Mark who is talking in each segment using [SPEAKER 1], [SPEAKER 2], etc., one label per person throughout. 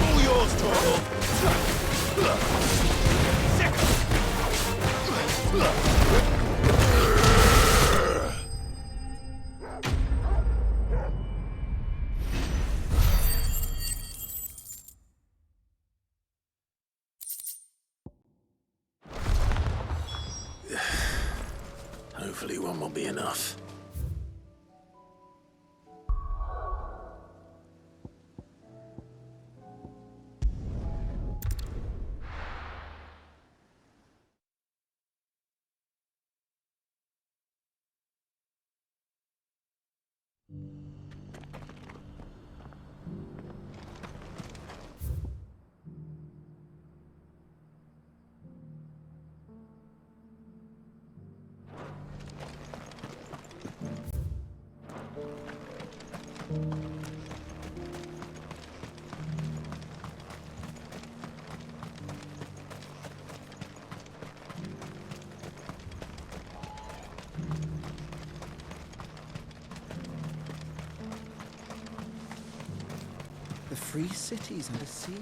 [SPEAKER 1] All yours, Torgal.
[SPEAKER 2] Hopefully one will be enough.
[SPEAKER 3] The free cities under siege?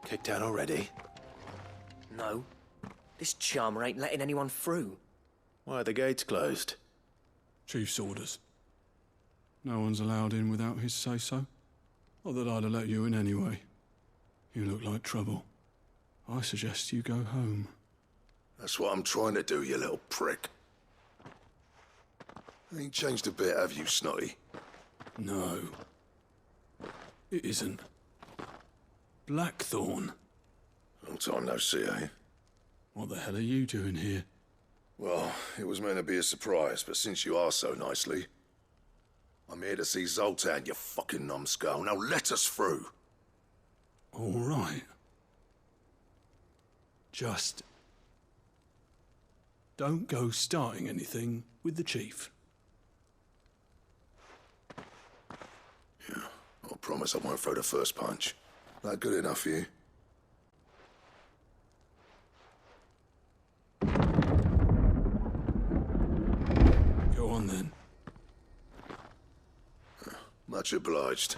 [SPEAKER 2] Kicked out already?
[SPEAKER 4] No. This charmer ain't letting anyone through.
[SPEAKER 2] Why are the gates closed?
[SPEAKER 5] Chief's orders. No one's allowed in without his say-so. Not that I'd have let you in anyway. You look like trouble. I suggest you go home.
[SPEAKER 1] That's what I'm trying to do, you little prick. Ain't changed a bit, have you, Snotty?
[SPEAKER 5] No. It isn't. Blackthorn.
[SPEAKER 1] Long time no see, eh?
[SPEAKER 5] What the hell are you doing here?
[SPEAKER 1] Well, it was meant to be a surprise, but since you are so nicely, I'm here to see Zoltan, you fucking numbskull. Now let us through.
[SPEAKER 5] All right. Just don't go starting anything with the chief.
[SPEAKER 1] Yeah, I promise I won't throw the first punch. That good enough for you?
[SPEAKER 5] Go on then.
[SPEAKER 1] Much obliged.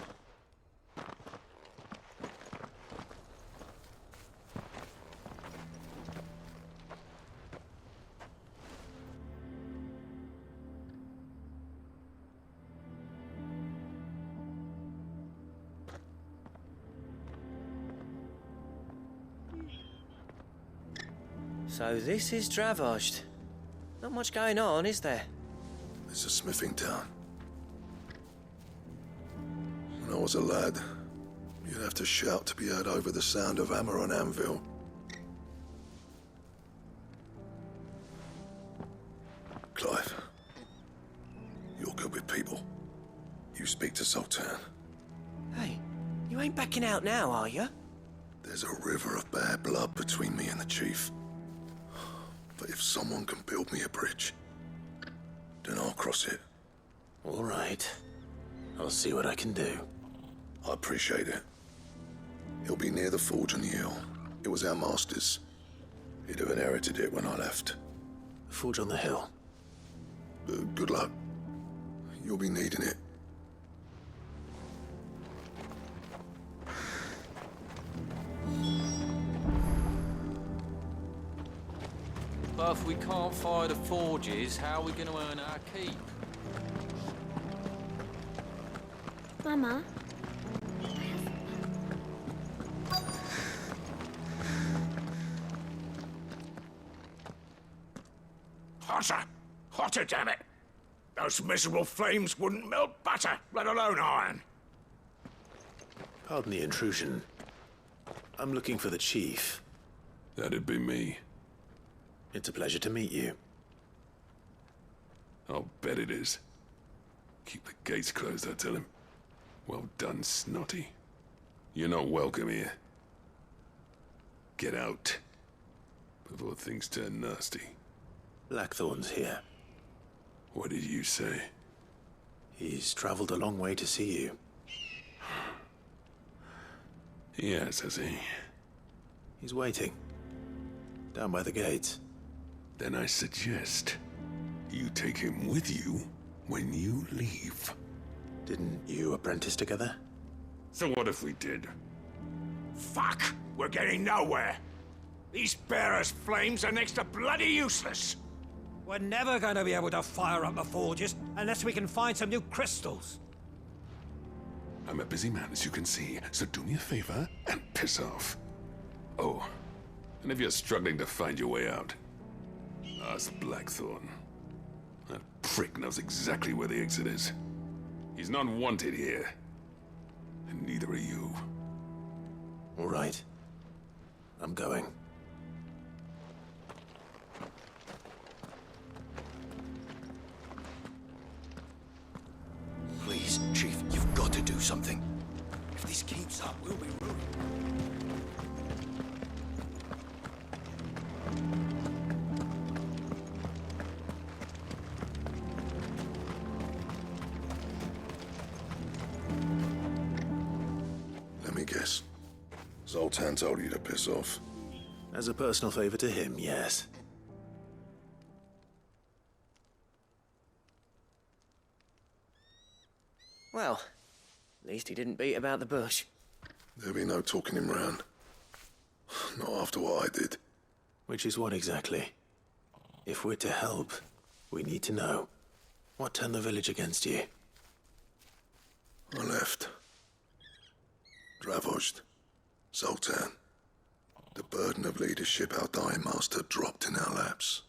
[SPEAKER 4] So this is Dravojd. Not much going on, is there?
[SPEAKER 1] It's a smithing town. When I was a lad, you'd have to shout to be heard over the sound of hammer on anvil. Clive, you're good with people. You speak to Zoltan.
[SPEAKER 4] Hey, you ain't backing out now, are you?
[SPEAKER 1] There's a river of bad blood between me and the chief. But if someone can build me a bridge, then I'll cross it.
[SPEAKER 2] All right. I'll see what I can do.
[SPEAKER 1] I appreciate it. He'll be near the forge on the hill. It was our master's. He'd have inherited it when I left.
[SPEAKER 2] The forge on the hill.
[SPEAKER 1] Good luck. You'll be needing it.
[SPEAKER 6] But if we can't fire the forges, how are we going to earn our keep?
[SPEAKER 7] Mama.
[SPEAKER 8] Hotter! Hotter, damn it! Those miserable flames wouldn't melt butter, let alone iron.
[SPEAKER 2] Pardon the intrusion. I'm looking for the chief.
[SPEAKER 5] That'd be me.
[SPEAKER 2] It's a pleasure to meet you.
[SPEAKER 5] I'll bet it is. Keep the gates closed, I tell him. Well done, Snotty. You're not welcome here. Get out. Before things turn nasty.
[SPEAKER 2] Blackthorn's here.
[SPEAKER 5] What did you say?
[SPEAKER 2] He's traveled a long way to see you.
[SPEAKER 5] Yes, has he?
[SPEAKER 2] He's waiting. Down by the gates.
[SPEAKER 5] Then I suggest you take him with you when you leave.
[SPEAKER 2] Didn't you apprentice together?
[SPEAKER 5] So what if we did?
[SPEAKER 8] Fuck! We're getting nowhere. These bearers' flames are next to bloody useless.
[SPEAKER 9] We're never going to be able to fire up the forges unless we can find some new crystals.
[SPEAKER 5] I'm a busy man, as you can see, so do me a favor and piss off. Oh, and if you're struggling to find your way out, ask Blackthorn. That prick knows exactly where the exit is. He's not wanted here. And neither are you.
[SPEAKER 2] All right. I'm going.
[SPEAKER 1] Please, Chief, you've got to do something. If this keeps up, we'll be ruined. Let me guess. Zoltan told you to piss off.
[SPEAKER 2] As a personal favor to him, yes.
[SPEAKER 4] Well, at least he didn't beat about the bush.
[SPEAKER 1] There'll be no talking him round. Not after what I did.
[SPEAKER 2] Which is what exactly? If we're to help, we need to know. What turned the village against you?
[SPEAKER 1] I left. Dravojd. Zoltan. The burden of leadership our dying master dropped in our laps.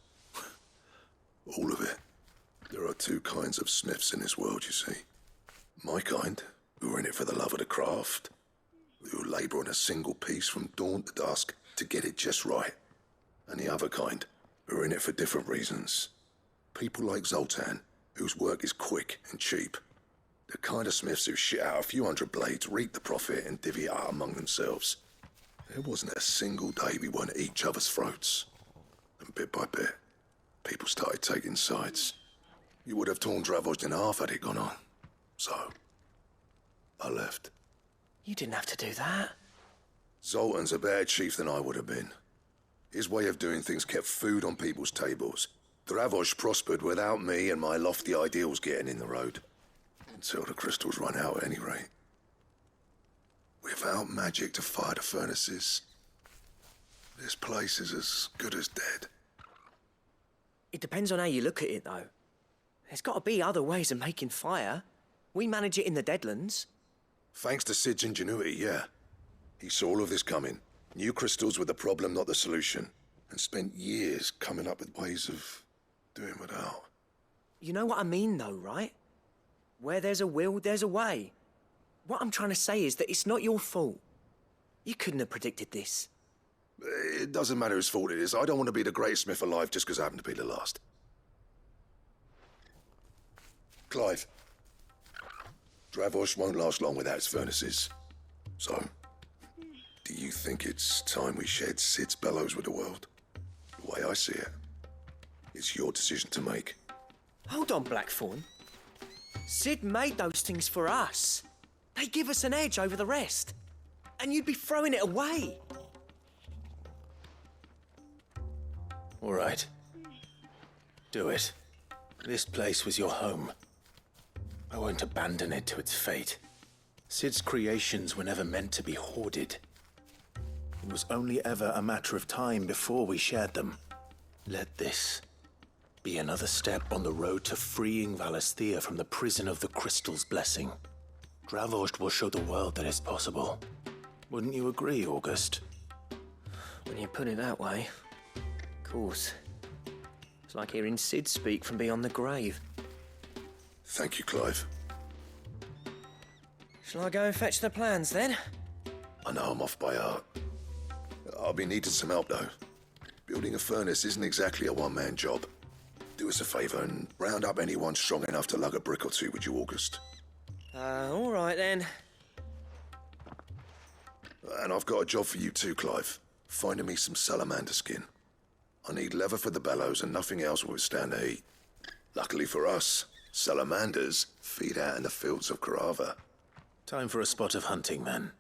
[SPEAKER 1] All of it. There are two kinds of smiths in this world, you see. My kind, who are in it for the love of the craft, who labour on a single piece from dawn to dusk to get it just right. And the other kind, who are in it for different reasons. People like Zoltan, whose work is quick and cheap. The kind of smiths who shit out a few hundred blades, reap the profit, and divvy it out among themselves. There wasn't a single day we weren't at each other's throats. And bit by bit, people started taking sides. You would have torn Dravojd in half had it gone on. So, I left.
[SPEAKER 4] You didn't have to do that.
[SPEAKER 1] Zoltan's a better chief than I would have been. His way of doing things kept food on people's tables. Dravojd prospered without me and my lofty ideals getting in the road. Until the crystals run out at any rate. Without magic to fire the furnaces, this place is as good as dead.
[SPEAKER 4] It depends on how you look at it, though. There's got to be other ways of making fire. We manage it in the Deadlands.
[SPEAKER 1] Thanks to Sid's ingenuity, yeah. He saw all of this coming. New crystals were the problem, not the solution. and spent years coming up with ways of doing without.
[SPEAKER 4] You know what I mean, though, right? Where there's a will, there's a way. What I'm trying to say is that it's not your fault. You couldn't have predicted this.
[SPEAKER 1] It doesn't matter whose fault it is. I don't want to be the greatest smith alive just because I happen to be the last. Clive, Dravosh won't last long without its furnaces. So, do you think it's time we shared Sid's bellows with the world? The way I see it, it's your decision to make.
[SPEAKER 4] Hold on, Blackthorn. Sid made those things for us. They give us an edge over the rest. And you'd be throwing it away.
[SPEAKER 2] All right. Do it. This place was your home. I won't abandon it to its fate. Sid's creations were never meant to be hoarded. It was only ever a matter of time before we shared them. Let this be another step on the road to freeing Valisthea from the prison of the Crystal's blessing. Dravost will show the world that it's possible. Wouldn't you agree, August?
[SPEAKER 4] When you put it that way, of course. It's like hearing Sid speak from beyond the grave.
[SPEAKER 1] Thank you, Clive.
[SPEAKER 4] Shall I go and fetch the plans, then?
[SPEAKER 1] I know I'm off by heart. I'll be needing some help, though. Building a furnace isn't exactly a one-man job. Do us a favour and round up anyone strong enough to lug a brick or two, would you, August?
[SPEAKER 4] All right, then.
[SPEAKER 1] And I've got a job for you too, Clive. Finding me some salamander skin. I need leather for the bellows and nothing else will withstand the heat. Luckily for us, salamanders feed out in the fields of Carava.
[SPEAKER 2] Time for a spot of hunting, then.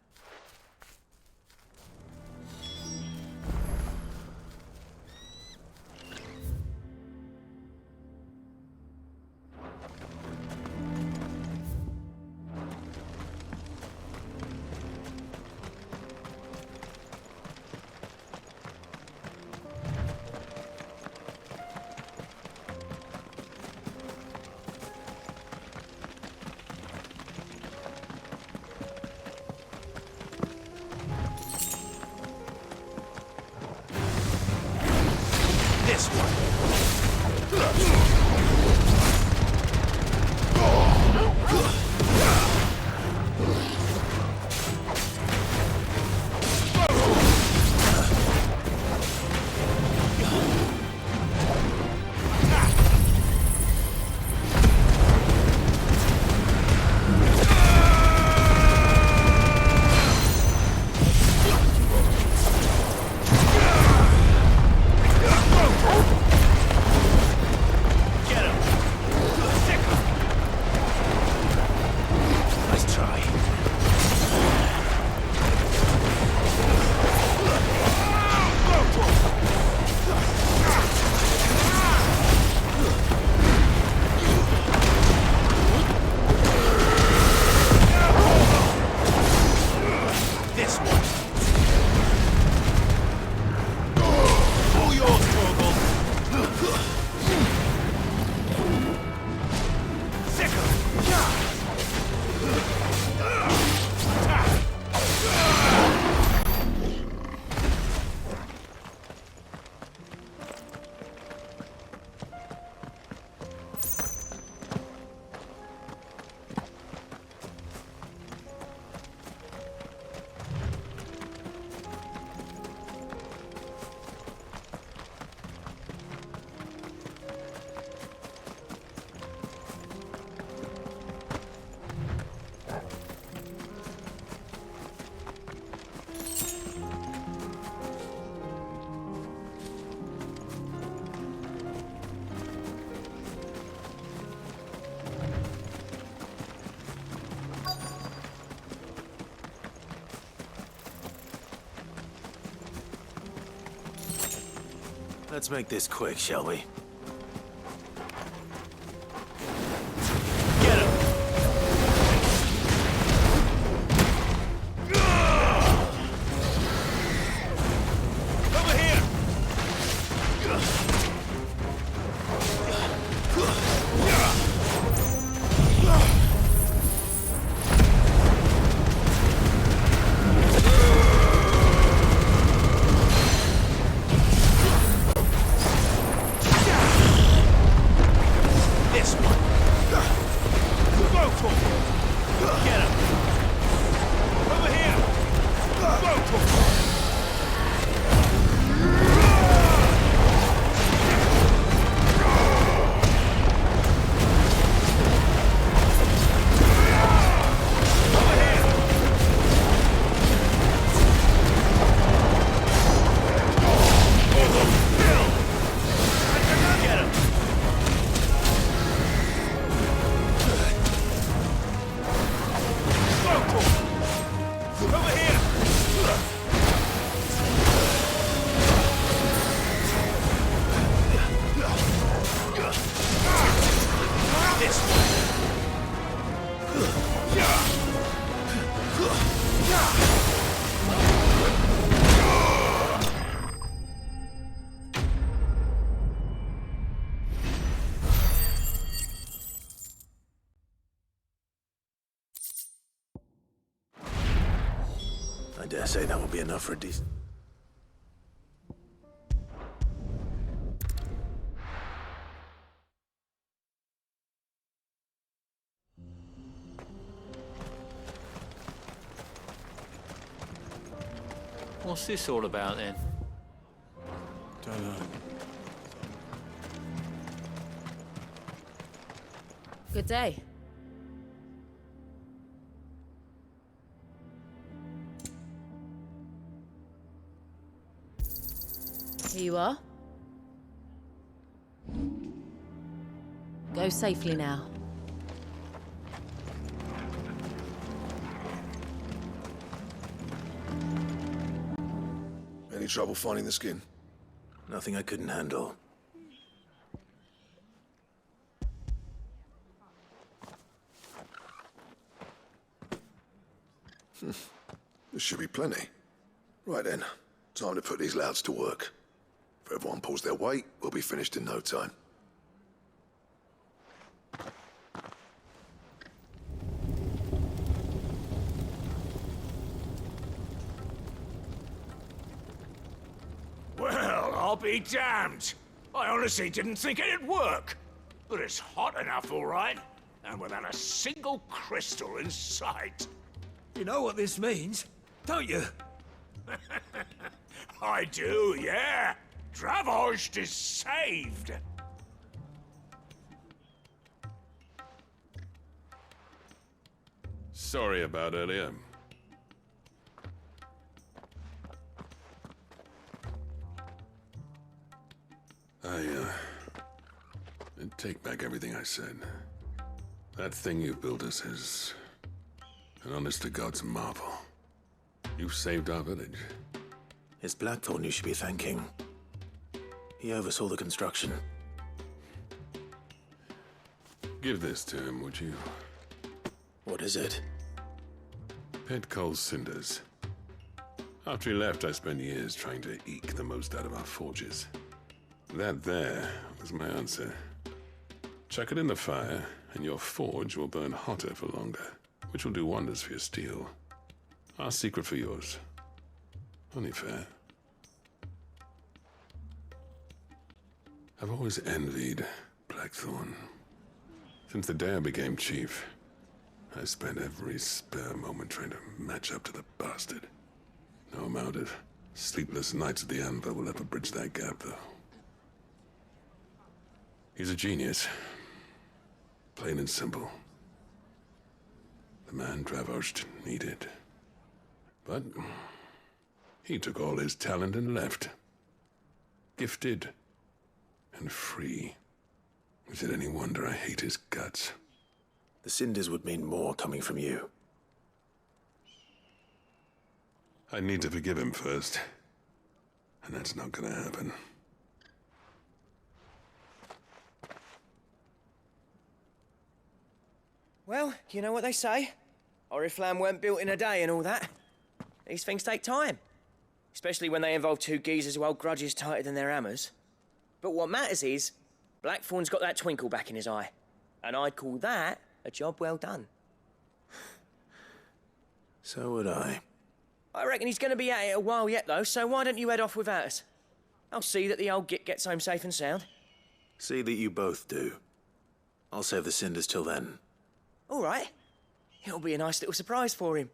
[SPEAKER 2] Let's make this quick, shall we? Get him! Over here! dare say that will be enough for a decent...
[SPEAKER 6] What's this all about then?
[SPEAKER 5] Don't know.
[SPEAKER 10] Good day. Here you are. Go safely now.
[SPEAKER 1] Any trouble finding the skin?
[SPEAKER 2] Nothing I couldn't handle.
[SPEAKER 1] There should be plenty. Right then, time to put these louds to work. If everyone pulls their weight, we'll be finished in no time.
[SPEAKER 8] Well, I'll be damned. I honestly didn't think it'd work. But it's hot enough, all right. And without a single crystal in sight.
[SPEAKER 9] You know what this means, don't you?
[SPEAKER 8] I do, yeah. Dravost is saved.
[SPEAKER 11] Sorry about earlier. I take back everything I said. That thing you built us is an honest-to-God's marvel. You've saved our village.
[SPEAKER 2] It's Blackthorn you should be thanking. He oversaw the construction.
[SPEAKER 11] Give this to him, would you?
[SPEAKER 2] What is it?
[SPEAKER 11] Pet Cole's cinders. After he left, I spent years trying to eke the most out of our forges. That there was my answer. Chuck it in the fire, and your forge will burn hotter for longer, which will do wonders for your steel. Our secret for yours. Only fair. I've always envied Blackthorn. Since the day I became chief, I spent every spare moment trying to match up to the bastard. No amount of sleepless nights at the Anvil will ever bridge that gap, though. He's a genius. Plain and simple. The man Dravost needed. But he took all his talent and left. Gifted and free. Is it any wonder I hate his guts?
[SPEAKER 2] The cinders would mean more coming from you.
[SPEAKER 11] I need to forgive him first. And that's not gonna happen.
[SPEAKER 4] Well, you know what they say. Oriflamme weren't built in a day and all that. These things take time. Especially when they involve two geezers who hold grudges tighter than their hammers. But what matters is, Blackthorn's got that twinkle back in his eye. And I'd call that a job well done.
[SPEAKER 2] So would I.
[SPEAKER 4] I reckon he's going to be at it a while yet, though, so why don't you head off without us? I'll see that the old git gets home safe and sound.
[SPEAKER 2] See that you both do. I'll save the cinders till then.
[SPEAKER 4] All right. It'll be a nice little surprise for him.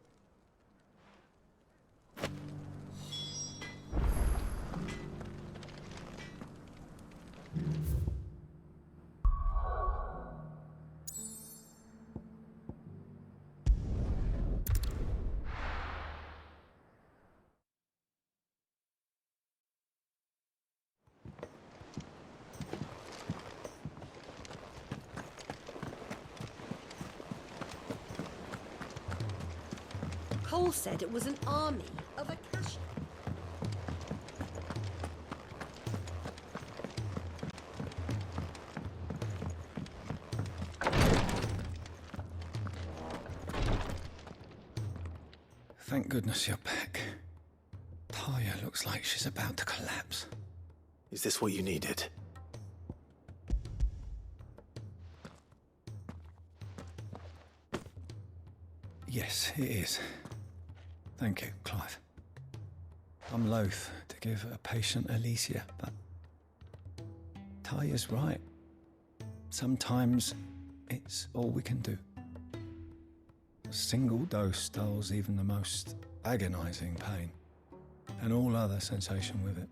[SPEAKER 12] Cole said it was an army of Akasha.
[SPEAKER 3] Thank goodness you're back. Taya looks like she's about to collapse.
[SPEAKER 2] Is this what you needed?
[SPEAKER 3] Yes, it is. Thank you, Clive. I'm loath to give a patient Alicia, but Taya's right. Sometimes it's all we can do. A single dose dulls even the most agonizing pain, and all other sensation with it.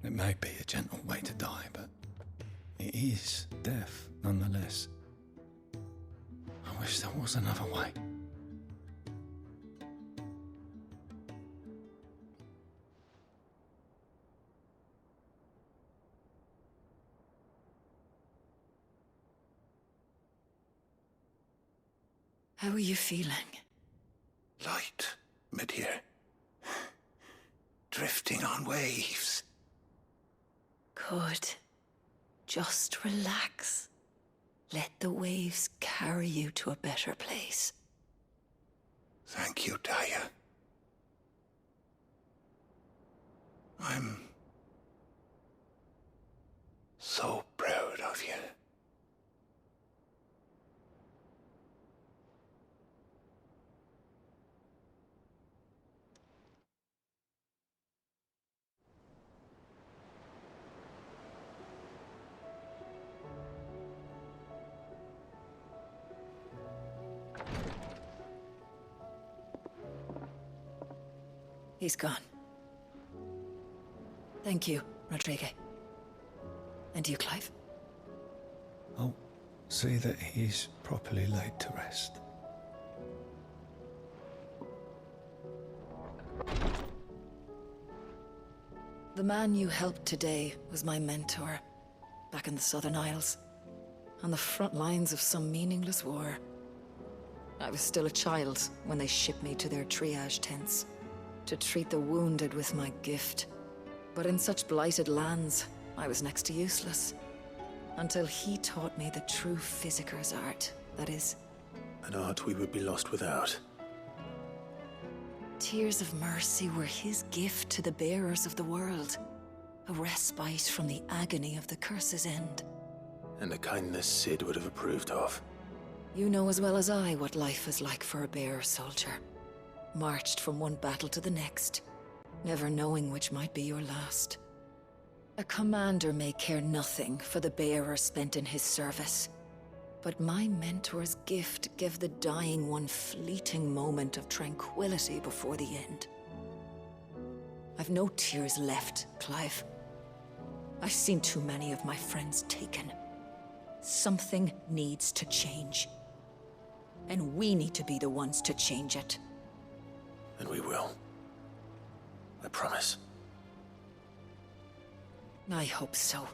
[SPEAKER 3] It may be a gentle way to die, but it is death nonetheless. I wish there was another way.
[SPEAKER 13] How are you feeling?
[SPEAKER 14] Light, mid-here. Drifting on waves.
[SPEAKER 13] Good. Just relax. Let the waves carry you to a better place.
[SPEAKER 14] Thank you, Taya. I'm so proud of you.
[SPEAKER 13] He's gone. Thank you, Rodrigo. And you, Clive.
[SPEAKER 3] I'll see that he's properly laid to rest.
[SPEAKER 13] The man you helped today was my mentor, back in the Southern Isles, on the front lines of some meaningless war. I was still a child when they shipped me to their triage tents, to treat the wounded with my gift. But in such blighted lands, I was next to useless. Until he taught me the true physicker's art, that is.
[SPEAKER 2] An art we would be lost without.
[SPEAKER 13] Tears of mercy were his gift to the bearers of the world. A respite from the agony of the curse's end.
[SPEAKER 2] And a kindness Sid would have approved of.
[SPEAKER 13] You know as well as I what life is like for a bearer soldier. Marched from one battle to the next, never knowing which might be your last. A commander may care nothing for the bearer spent in his service, but my mentor's gift gave the dying one fleeting moment of tranquility before the end. I've no tears left, Clive. I've seen too many of my friends taken. Something needs to change. And we need to be the ones to change it.
[SPEAKER 2] And we will. I promise.
[SPEAKER 13] I hope so.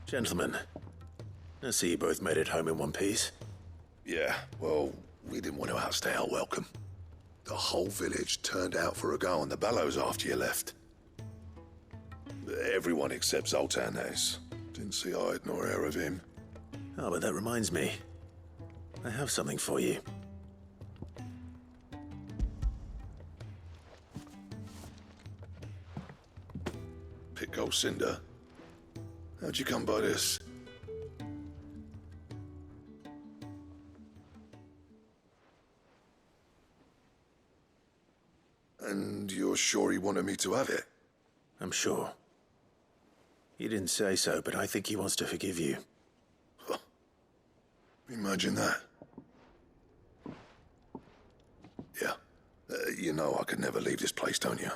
[SPEAKER 2] Gentlemen, I see you both made it home in one piece.
[SPEAKER 1] Yeah, well, we didn't want to outstay our welcome. The whole village turned out for a go on the bellows after you left. Everyone except Zoltan, that is. Didn't see hide nor hair of him.
[SPEAKER 2] Oh, but that reminds me. I have something for you.
[SPEAKER 1] Pico Cinder? How'd you come by this? And you're sure he wanted me to have it?
[SPEAKER 2] I'm sure. He didn't say so, but I think he wants to forgive you.
[SPEAKER 1] Huh. Imagine that. Yeah. You know I could never leave this place, don't you?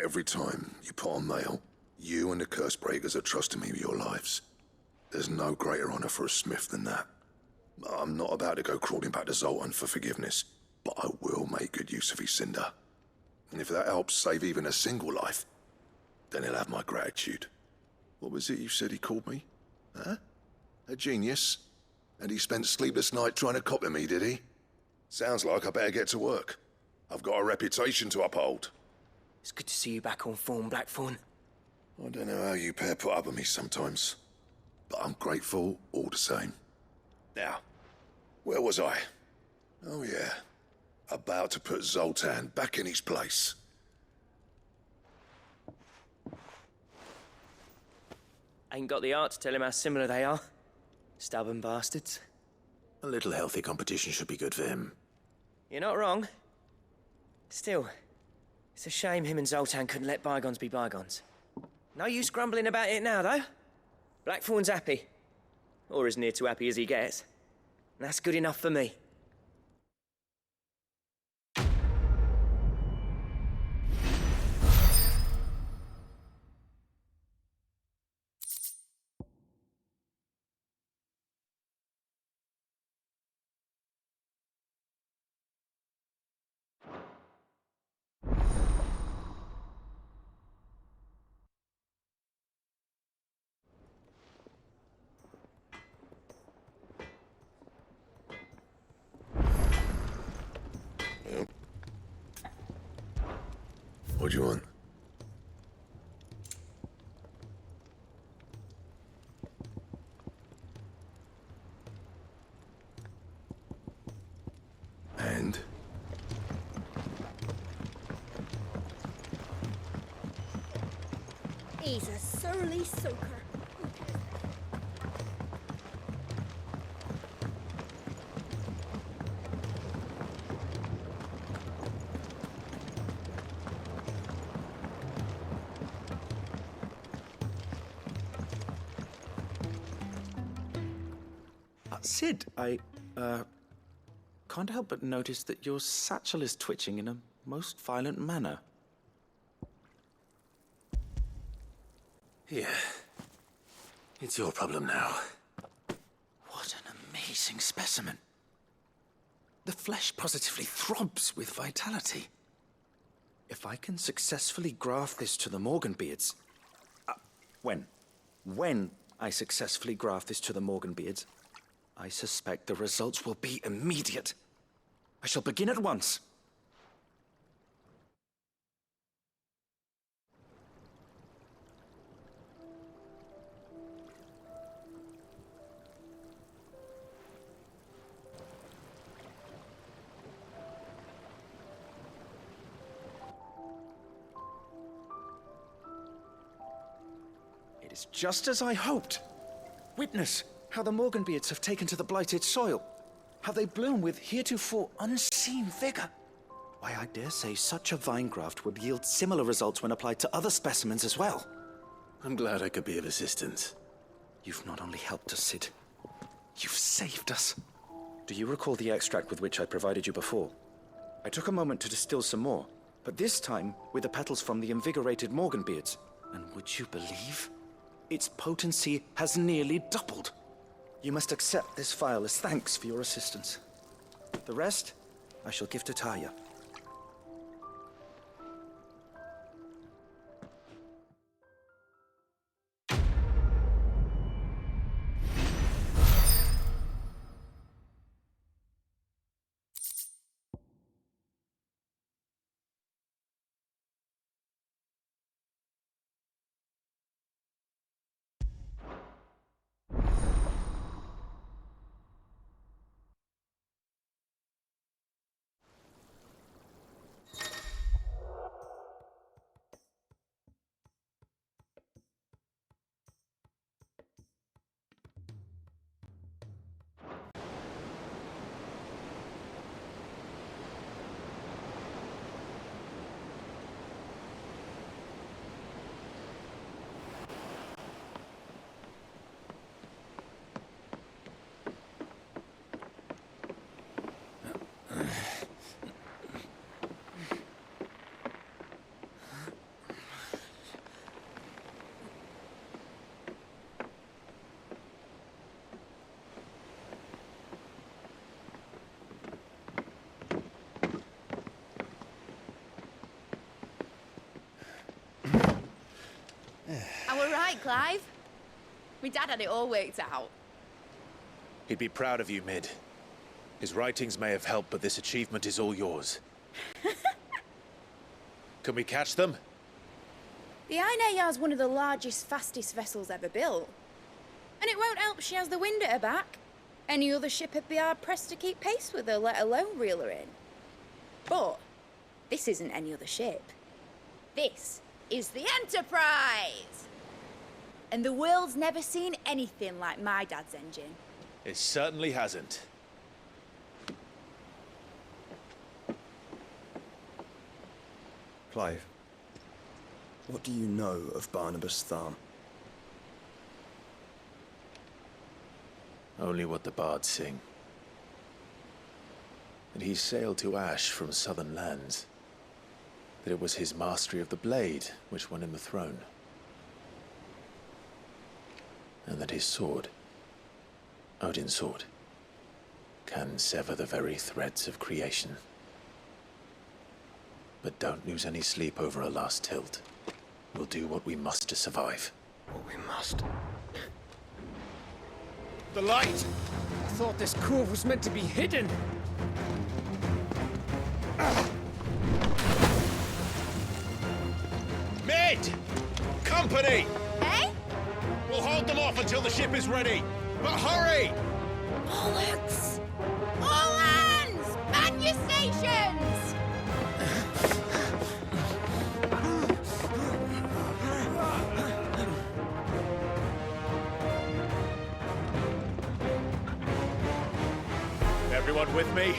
[SPEAKER 1] Every time you put on mail, You and the curse breakers are trusting me with your lives. There's no greater honor for a smith than that. I'm not about to go crawling back to Zoltan for forgiveness, but I will make good use of his cinder. And if that helps save even a single life, then he'll have my gratitude. What was it you said he called me? Huh? A genius? And he spent sleepless night trying to copy me, did he? Sounds like I better get to work. I've got a reputation to uphold.
[SPEAKER 4] It's good to see you back on form, Blackthorn.
[SPEAKER 1] I don't know how you pair put up with me sometimes, but I'm grateful all the same. Now, where was I? Oh yeah, about to put Zoltan back in his place.
[SPEAKER 4] Ain't got the art to tell him how similar they are. Stubborn bastards.
[SPEAKER 2] A little healthy competition should be good for him.
[SPEAKER 4] You're not wrong. Still, it's a shame him and Zoltan couldn't let bygones be bygones. No use grumbling about it now, though. Blackthorn's happy. Or as near to happy as he gets. And that's good enough for me.
[SPEAKER 1] What do you want? And?
[SPEAKER 12] He's a surly soaker.
[SPEAKER 2] Sid, I can't help but notice that your satchel is twitching in a most violent manner. Here. It's your problem now. What an amazing specimen. The flesh positively throbs with vitality. If I can successfully graft this to the Morganbeards... When I successfully graft this to the Morganbeards, I suspect the results will be immediate. I shall begin at once. It is just as I hoped. Witness how the Morganbeards have taken to the blighted soil. How they bloom with heretofore unseen vigor. Why, I dare say such a vine graft would yield similar results when applied to other specimens as well. I'm glad I could be of assistance.
[SPEAKER 15] You've not only helped us, Sid, you've saved us. Do you recall the extract with which I provided you before? I took a moment to distill some more, but this time with the petals from the invigorated Morganbeards. And would you believe? Its potency has nearly doubled. You must accept this vial as thanks for your assistance. The rest, I shall give to Taya.
[SPEAKER 16] Clive. My dad had it all worked out.
[SPEAKER 2] He'd be proud of you, Mid. His writings may have helped, but this achievement is all yours. Can we catch them?
[SPEAKER 16] The Ainayar's one of the largest, fastest vessels ever built. And it won't help she has the wind at her back. Any other ship would be hard-pressed to keep pace with her, let alone reel her in. But this isn't any other ship. This is the Enterprise! And the world's never seen anything like my dad's engine.
[SPEAKER 2] It certainly hasn't.
[SPEAKER 17] Clive, what do you know of Barnabas Tharm?
[SPEAKER 2] Only what the bards sing. That he sailed to Ash from southern lands. That it was his mastery of the blade which won him the throne. And that his sword, Odin's sword, can sever the very threads of creation. But don't lose any sleep over a last tilt. We'll do what we must to survive.
[SPEAKER 17] What we must?
[SPEAKER 18] The light! I thought this cove was meant to be hidden.
[SPEAKER 2] Mid! Company!
[SPEAKER 16] Hey?
[SPEAKER 2] We'll hold them off until the ship is ready. But hurry!
[SPEAKER 16] Bollocks! All hands! Man your stations!
[SPEAKER 2] Everyone with me?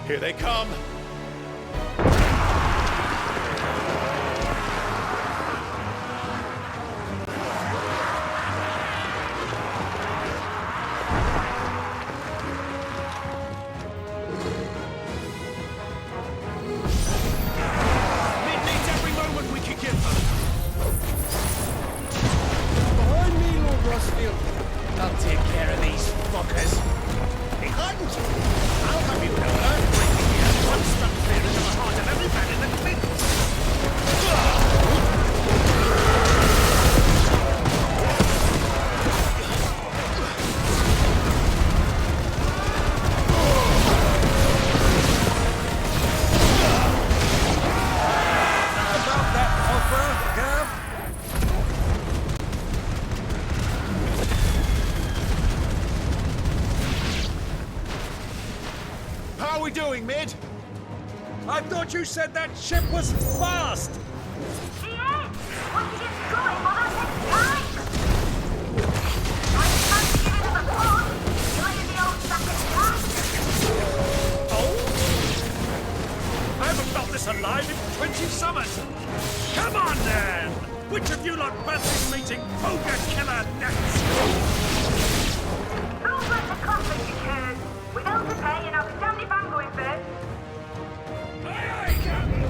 [SPEAKER 2] Here they come!
[SPEAKER 18] Behind me, Lord Rossfield. I'll take care of these fuckers. Hey, Hunt! I'll have you know I'm breaking here. One stuck clear into the heart of every man in the about that offer, Gav?
[SPEAKER 2] How are we doing, Mid?
[SPEAKER 18] I thought you said that ship was fast! I haven't felt this alive in 20 summers! Come on, then! Which of you lot fancies meeting Ogre Killer next?
[SPEAKER 19] Who's let the conflict occurs? We don't pay and I'll be damned if I'm going first.
[SPEAKER 18] Aye, aye, Captain!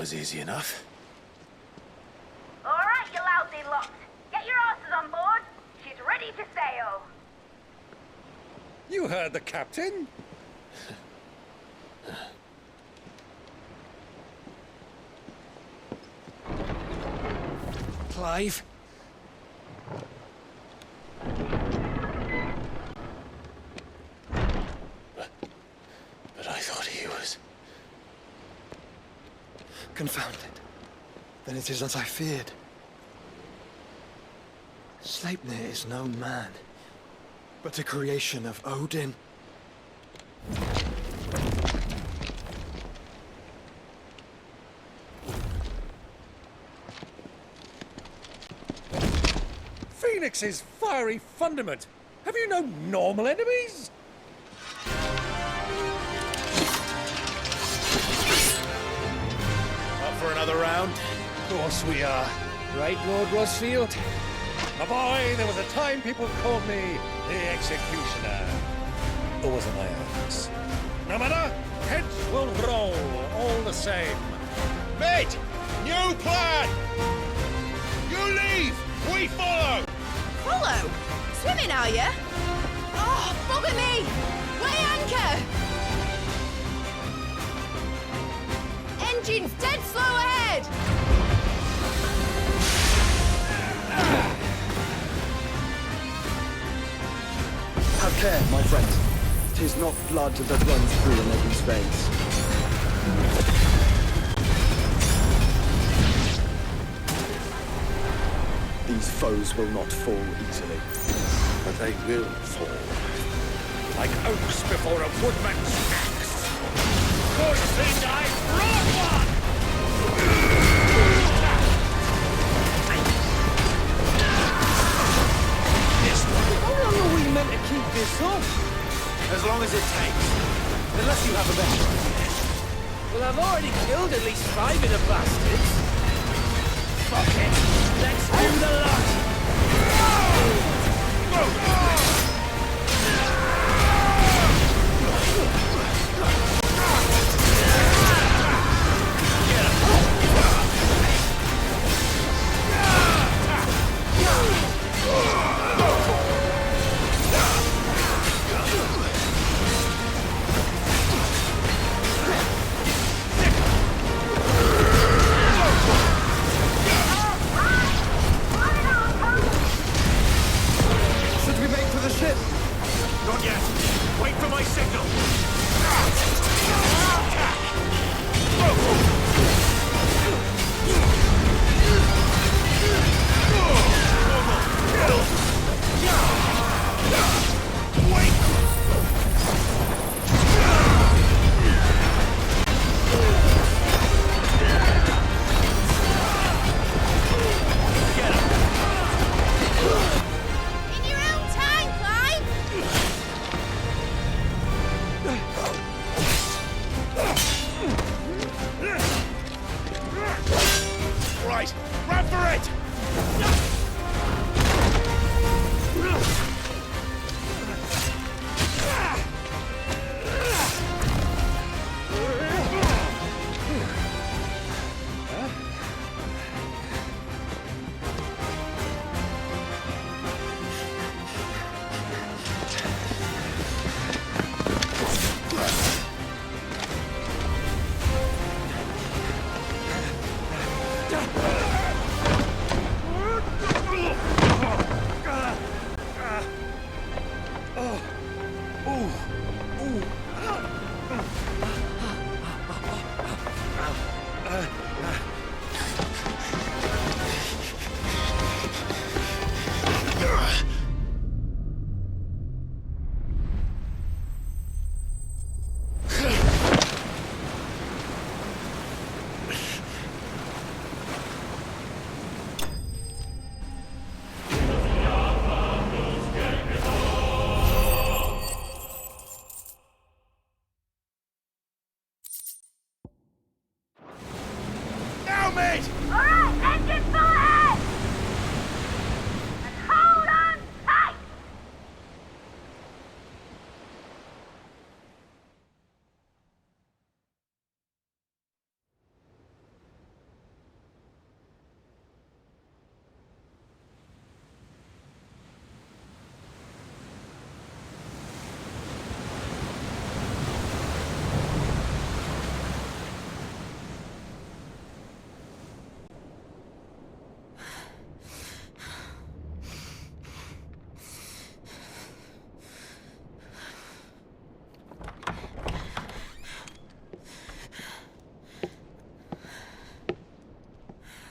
[SPEAKER 2] was easy enough.
[SPEAKER 19] All right, you lousy lot. Get your asses on board. She's ready to sail.
[SPEAKER 18] You heard the captain.
[SPEAKER 9] Clive?
[SPEAKER 2] But I thought he was...
[SPEAKER 17] Confounded. Then it is as I feared. Sleipnir is no man, but a creation of Odin.
[SPEAKER 18] Phoenix's fiery fundament. Have you no normal enemies?
[SPEAKER 2] Up for another round?
[SPEAKER 18] Of course we are.
[SPEAKER 9] Right, Lord Rosfield?
[SPEAKER 18] My boy, there was a time people called me the Executioner. Or was it my axe? No matter, heads will roll all the same.
[SPEAKER 8] Mate, new plan! You leave, we follow!
[SPEAKER 16] Follow? Swimming, are you? Oh, bother me! Weigh anchor! Engine's dead slow ahead!
[SPEAKER 17] Have care, my friends. 'Tis not blood that runs through an Eden's veins. These foes will not fall easily.
[SPEAKER 8] But they will fall. Like oaks before a woodman's axe. Good thing I brought one!
[SPEAKER 9] How long are we meant to keep this up?
[SPEAKER 2] As long as it takes. Unless you have a better idea.
[SPEAKER 4] Well, I've already killed at least 5 of the bastards. Fuck it. Let's do the lot.
[SPEAKER 17] Should we make for the ship?
[SPEAKER 8] Not yet. Wait for my signal.
[SPEAKER 16] In your own time, Clive!
[SPEAKER 8] Right, run for it!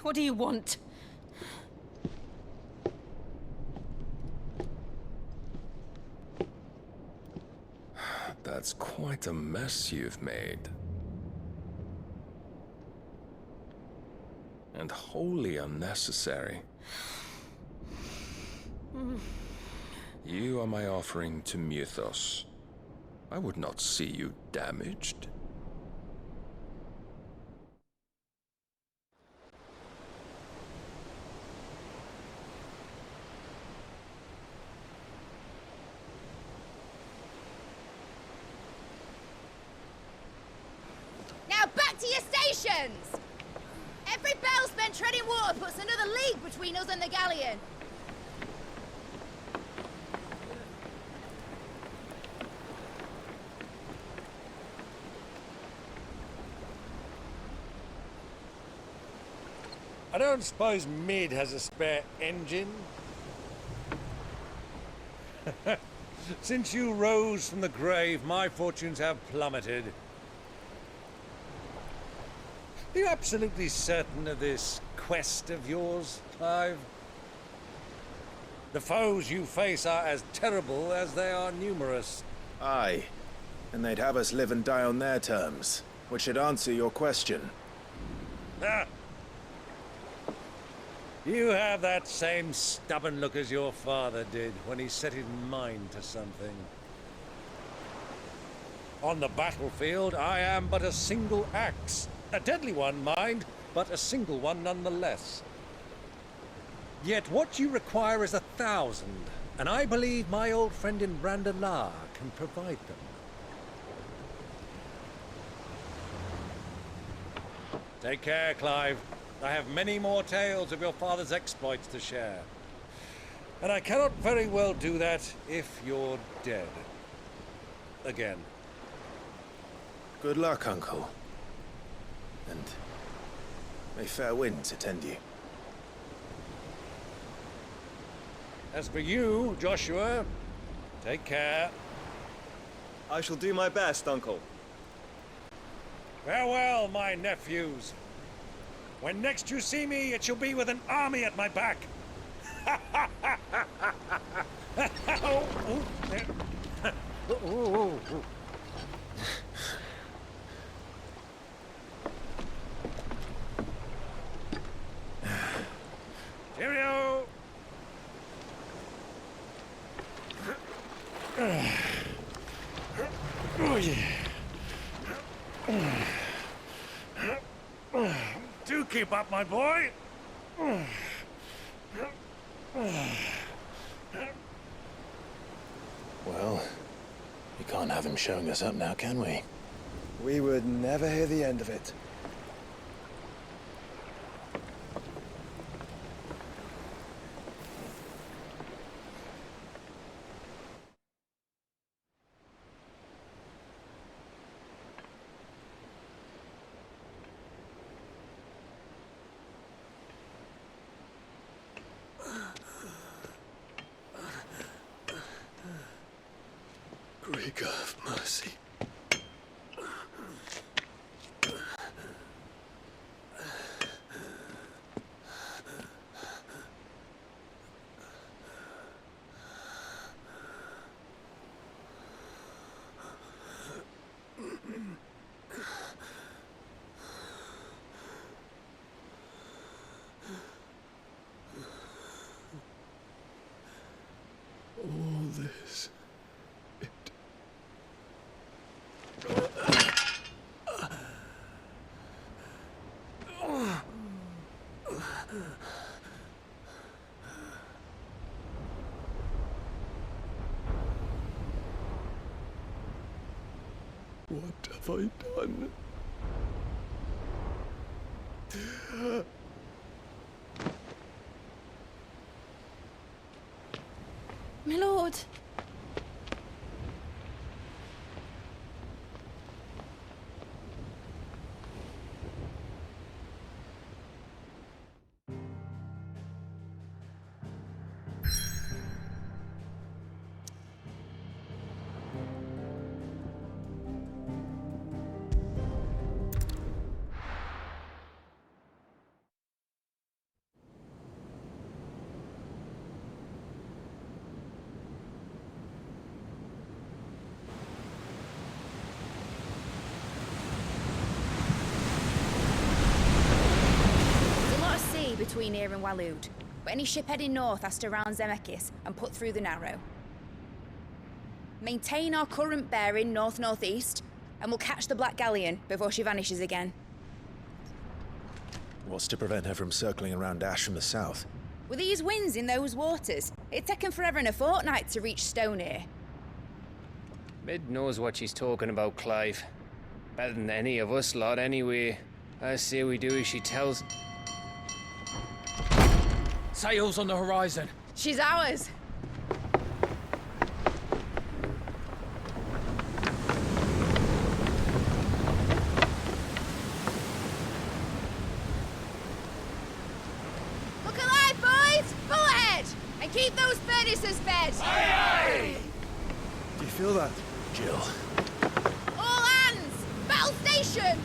[SPEAKER 10] What do you want?
[SPEAKER 20] That's quite a mess you've made. And wholly unnecessary. You are my offering to Mythos. I would not see you damaged.
[SPEAKER 16] Now back to your stations! Every bell spent treading water puts another league between us and the galleon.
[SPEAKER 9] I don't suppose Mid has a spare engine? Since you rose from the grave, my fortunes have plummeted. Are you absolutely certain of this quest of yours, Clive? The foes you face are as terrible as they are numerous.
[SPEAKER 2] Aye. And they'd have us live and die on their terms, which should answer your question.
[SPEAKER 9] Ah! You have that same stubborn look as your father did when he set his mind to something. On the battlefield, I am but a single axe. A deadly one, mind, but a single one nonetheless. Yet what you require is 1,000, and I believe my old friend in Brandalar can provide them. Take care, Clive. I have many more tales of your father's exploits to share. And I cannot very well do that if you're dead. Again.
[SPEAKER 2] Good luck, Uncle. And may fair winds attend you.
[SPEAKER 9] As for you, Joshua, take care.
[SPEAKER 17] I shall do my best, Uncle.
[SPEAKER 9] Farewell, my nephews. When next you see me, it shall be with an army at my back. Cheerio! Oh, yeah. Do keep up, my boy.
[SPEAKER 2] Well, we can't have him showing us up now, can we?
[SPEAKER 17] We would never hear the end of it.
[SPEAKER 1] Greek of mercy. All this. What have I done?
[SPEAKER 10] My lord.
[SPEAKER 16] sea between here and Waloed, but any ship heading north has to round Zemeckis and put through the Narrow. Maintain our current bearing north-northeast, and we'll catch the Black Galleon before she vanishes again.
[SPEAKER 2] What's to prevent her from circling around Ash from the south?
[SPEAKER 16] With these winds in those waters, it'd taken forever and a fortnight to reach Stonehere.
[SPEAKER 21] Mid knows what she's talking about, Clive. Better than any of us lot, anyway. I say we do as she tells.
[SPEAKER 6] Sails on the horizon.
[SPEAKER 16] She's ours. Look alive, boys! Full ahead! And keep those furnaces fed!
[SPEAKER 8] Aye, aye!
[SPEAKER 17] Do you feel that?
[SPEAKER 2] Jill.
[SPEAKER 16] All hands! Battle stations!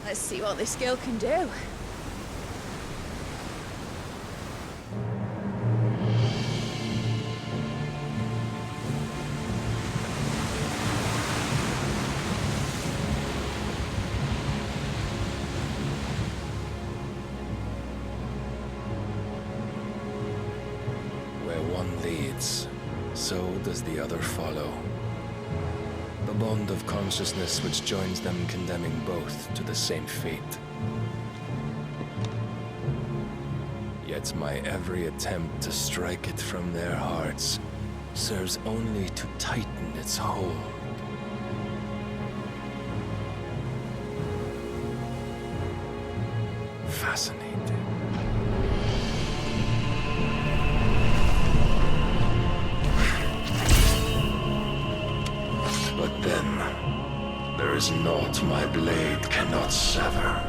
[SPEAKER 16] Let's see what this girl can do.
[SPEAKER 20] Where one leads, so does the other follow. The bond of consciousness which joins them condemning both to the same fate. Yet my every attempt to strike it from their hearts serves only to tighten its hold. Fascinating. But then, there is naught my blade cannot sever.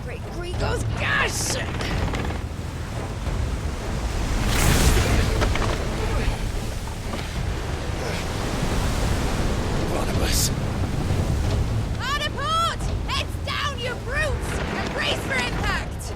[SPEAKER 16] Great Gregor's gas!
[SPEAKER 2] Barnabas.
[SPEAKER 16] Hard a port! Heads down, you brutes! And brace for impact!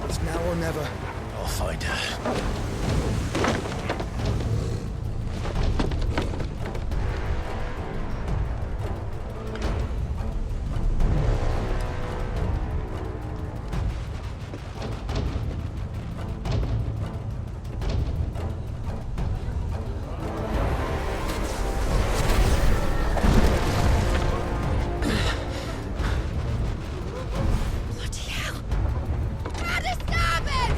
[SPEAKER 3] It's now or never.
[SPEAKER 2] I'll find her.
[SPEAKER 16] Bloody hell! Hard a starboard!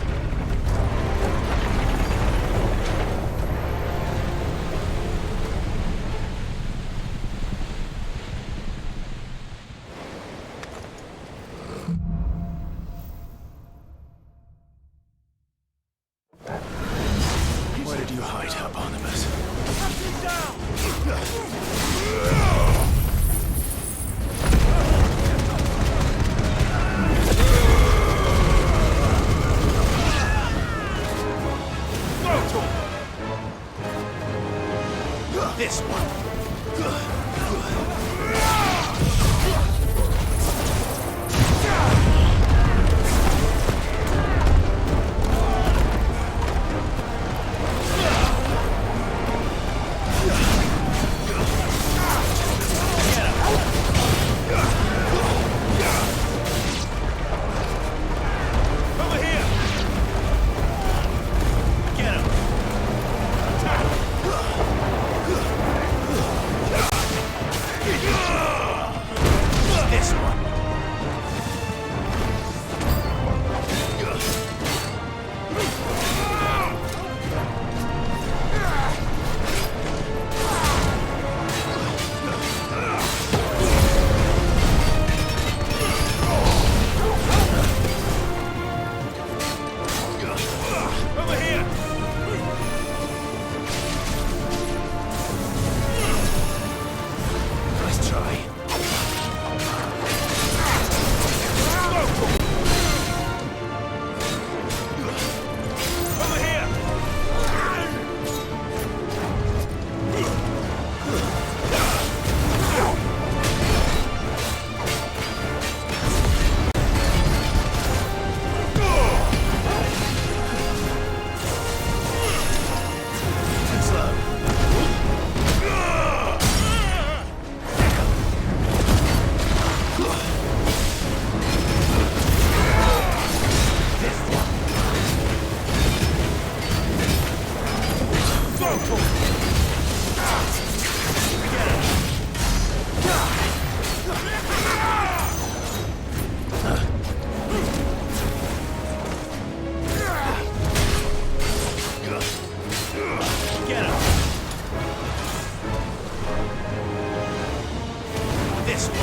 [SPEAKER 18] this one.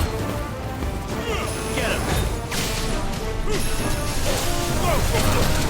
[SPEAKER 18] Get him.